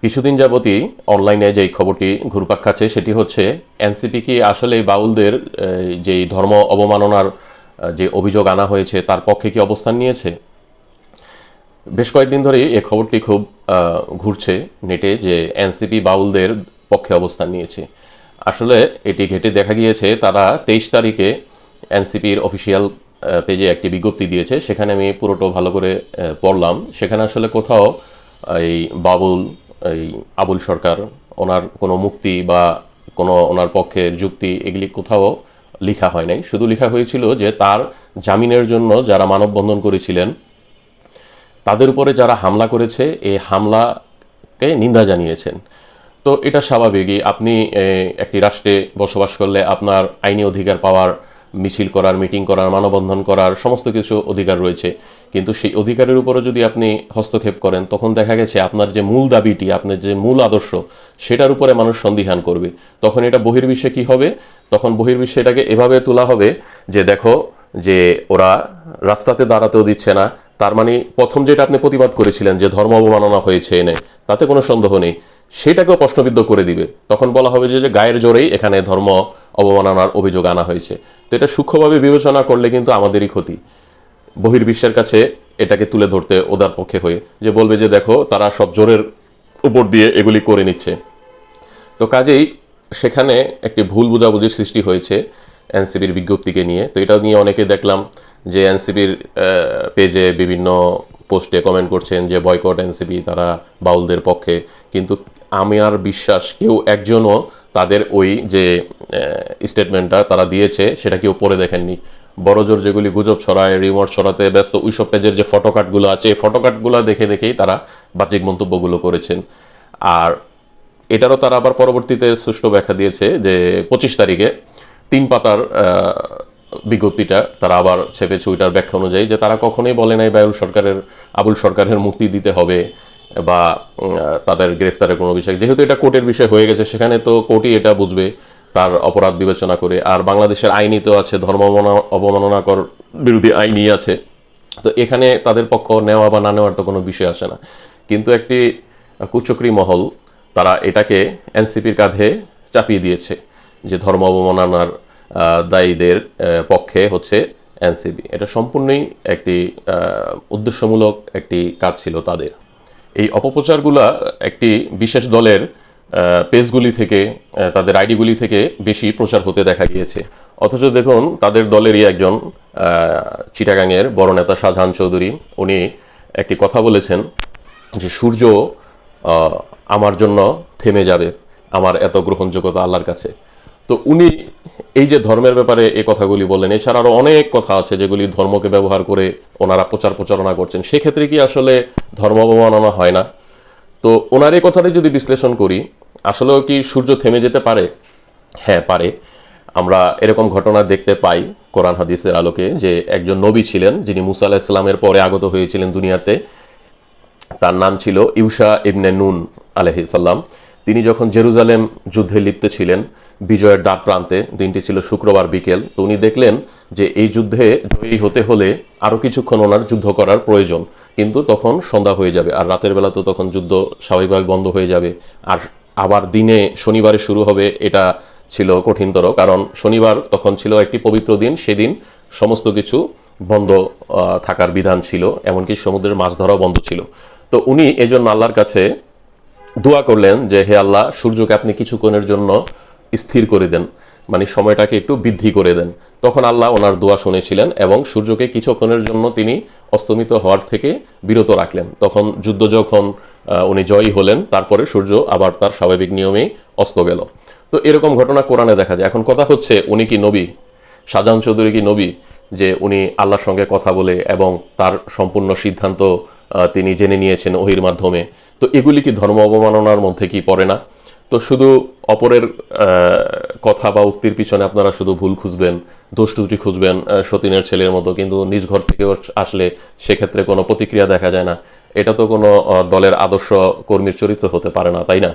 কিছুদিন যাবতই অনলাইনে যেই খবরটি ঘুরপাক খাচ্ছে সেটি হচ্ছে এনসিপি কি আসলে বাউলদের যেই ধর্ম অবমাননার যে অভিযোগ আনা হয়েছে তার পক্ষে কি অবস্থান নিয়েছে। বেশ কয়েকদিন ধরেই এই খবরটি খুব ঘুরছে নেটে যে এনসিপি বাউলদের পক্ষে অবস্থান নিয়েছে। আসলে এটি ঘেঁটে দেখা গিয়েছে তারা 23 তারিখে এনসিপির অফিসিয়াল পেজে একটি বিজ্ঞপ্তি দিয়েছে, সেখানে আমি পুরোটা ভালো করে পড়লাম। সেখানে আসলে কোথাও এই বাবুল এই আবুল সরকার ওনার কোনো মুক্তি বা কোনো ওনার পক্ষের যুক্তি এগুলি কোথাও লেখা হয় নাই। শুধু লেখা হয়েছিল যে তার জামিনের জন্য যারা মানববন্ধন করেছিলেন তাদের উপরে যারা হামলা করেছে এই হামলাকে নিন্দা জানিয়েছেন। তো এটা স্বাভাবিকই, আপনি একটি রাষ্ট্রে বসবাস করলে আপনার আইনি অধিকার পাওয়ার, মিছিল করার, মিটিং করার, মানববন্ধন করার সমস্ত কিছু অধিকার রয়েছে। কিন্তু সেই অধিকারের উপরে যদি আপনি হস্তক্ষেপ করেন তখন দেখা গেছে আপনার যে মূল দাবিটি, আপনার যে মূল আদর্শ সেটার উপরে মানুষ সন্দিহান করবে। তখন এটা বহির্বিশ্বে কি হবে? তখন বহির্বিশ্বে এটাকে এভাবে তোলা হবে যে দেখো যে ওরা রাস্তাতে দাঁড়াতেও দিচ্ছে না, তার মানে প্রথম যেটা আপনি প্রতিবাদ করেছিলেন যে ধর্ম অবমাননা হয়েছে এনে, তাতে কোনো সন্দেহ নেই, সেটাকেও প্রশ্নবিদ্ধ করে দিবে। তখন বলা হবে যে গায়ের জোরেই এখানে ধর্ম অবমাননার অভিযোগ আনা হয়েছে। তো এটা সূক্ষ্মভাবে বিবেচনা করলে কিন্তু আমাদেরই ক্ষতি। বহির্বিশ্বের কাছে এটাকে তুলে ধরতে ওদের পক্ষে হয়ে যে বলবে যে দেখো তারা সব জোরের উপর দিয়ে এগুলি করে নিচ্ছে। তো কাজেই সেখানে একটি ভুল বোঝাবুঝির সৃষ্টি হয়েছে এনসিপির বিজ্ঞপ্তিকে নিয়ে। তো এটা নিয়ে অনেকে দেখলাম যে এনসিপির পেজে বিভিন্ন পোস্টে কমেন্ট করছেন যে বয়কট এনসিপি, তারা বাউলদের পক্ষে। কিন্তু আমি আর বিশ্বাস কেউ একজনও তাদের ওই যে স্টেটমেন্টটা তারা দিয়েছে সেটা কেউ পড়ে দেখেননি। বড়জোর যেগুলি গুজব ছড়ায়, রিমোট ছড়াতে ব্যস্ত ওইসব পেজের যে ফটোকার্টগুলো আছে এই ফটোকার্টগুলো দেখেই তারা বাহ্যিক মন্তব্যগুলো করেছেন। আর এটারও তারা আবার পরবর্তীতে সুষ্ঠু ব্যাখ্যা দিয়েছে যে 25 তারিখে 3 পাতার বিজ্ঞপ্তিটা তারা আবার ছেপেছে ওইটার ব্যাখ্যা অনুযায়ী যে তারা কখনোই বলে নাই আবুল সরকারের মুক্তি দিতে হবে বা তাদের গ্রেফতারের কোনো বিষয়। যেহেতু এটা কোর্টের বিষয় হয়ে গেছে সেখানে তো কোর্টই এটা বুঝবে তার অপরাধ বিবেচনা করে। আর বাংলাদেশের আইনই তো আছে, ধর্ম অবমাননাকর বিরোধী আইনই আছে। তো এখানে তাদের পক্ষ নেওয়া বা না নেওয়ার তো কোনো বিষয় আসে না। কিন্তু একটি কুচক্রী মহল তারা এটাকে এনসিপির কাঁধে চাপিয়ে দিয়েছে যে ধর্ম অবমাননার দায়ীদের পক্ষে হচ্ছে এনসিপি। এটা সম্পূর্ণই একটি উদ্দেশ্যমূলক একটি কাজ ছিল তাদের। এই অপপ্রচারগুলা একটি বিশেষ দলের পেজগুলি থেকে, তাদের আইডিগুলি থেকে বেশি প্রচার হতে দেখা গিয়েছে। অথচ দেখুন তাদের দলেরই একজন চিটাগাংয়ের বড় নেতা শাহজাহান চৌধুরী, উনি একটি কথা বলেছেন যে সূর্য আমার জন্য থেমে যাবে, আমার এত গ্রহণযোগ্যতা আল্লাহর কাছে। তো উনি এই যে ধর্মের ব্যাপারে এই কথাগুলি বলেন, এছাড়া আরও অনেক কথা আছে যেগুলি ধর্মকে ব্যবহার করে ওনারা প্রচারণা করছেন। সেক্ষেত্রে কি আসলে ধর্ম অবমাননা হয় না? তো ওনার এই কথাটি যদি বিশ্লেষণ করি, আসলেও কি সূর্য থেমে যেতে পারে? হ্যাঁ পারে। আমরা এরকম ঘটনা দেখতে পাই কোরআন হাদিসের আলোকে যে একজন নবী ছিলেন যিনি মুসা আলাইহিস সালামের পরে আগত হয়েছিলেন দুনিয়াতে। তার নাম ছিল ইউশা ইবনে নুন আলাইহিস সালাম। তিনি যখন জেরুজালেম যুদ্ধে লিপ্ত ছিলেন বিজয়ের দ্বার প্রান্তে, দিনটি ছিল শুক্রবার বিকেল, তো উনি দেখলেন যে এই যুদ্ধে জয়ী হতে হলে আরও কিছুক্ষণ ওনার যুদ্ধ করার প্রয়োজন, কিন্তু তখন সন্ধ্যা হয়ে যাবে আর রাতের বেলা তো তখন যুদ্ধ স্বাভাবিকভাবে বন্ধ হয়ে যাবে। আর আবার দিনে শনিবারে শুরু হবে, এটা ছিল কঠিনতর, কারণ শনিবার তখন ছিল একটি পবিত্র দিন, সেদিন সমস্ত কিছু বন্ধ থাকার বিধান ছিল, এমনকি সমুদ্রের মাছ ধরাও বন্ধ ছিল। তো উনি এজন্য আল্লাহর কাছে দোয়া করলেন যে হে আল্লাহ, সূর্যকে আপনি কিছুক্ষণের জন্য স্থির করে দেন, মানে সময়টাকে একটু বৃদ্ধি করে দেন। তখন আল্লাহ ওনার দোয়া শুনেছিলেন এবং সূর্যকে কিছুক্ষণের জন্য তিনি অস্তমিত হওয়ার থেকে বিরত রাখলেন। তখন যুদ্ধ যখন উনি জয়ী হলেন তারপরে সূর্য আবার তার স্বাভাবিক নিয়মেই অস্ত গেল। তো এরকম ঘটনা কোরআনে দেখা যায়। এখন কথা হচ্ছে উনি কি নবী? শাহজাহান চৌধুরী কি নবী যে উনি আল্লাহর সঙ্গে কথা বলে এবং তার সম্পূর্ণ সিদ্ধান্ত তিনি জেনে নিয়েছেন ওহির মাধ্যমে? তো এগুলি কি ধর্ম অবমাননার মধ্যে কি পড়ে না? তো শুধু অপরের কথা বা উক্তির পিছনে আপনারা শুধু ভুল খুঁজবেন, দোষ ত্রুটি খুঁজবেন সতীনের ছেলের মতো, কিন্তু নিজ ঘর থেকে আসলে সেক্ষেত্রে কোনো প্রতিক্রিয়া দেখা যায় না। এটা তো কোনো দলের আদর্শ কর্মীর চরিত্র হতে পারে না, তাই না?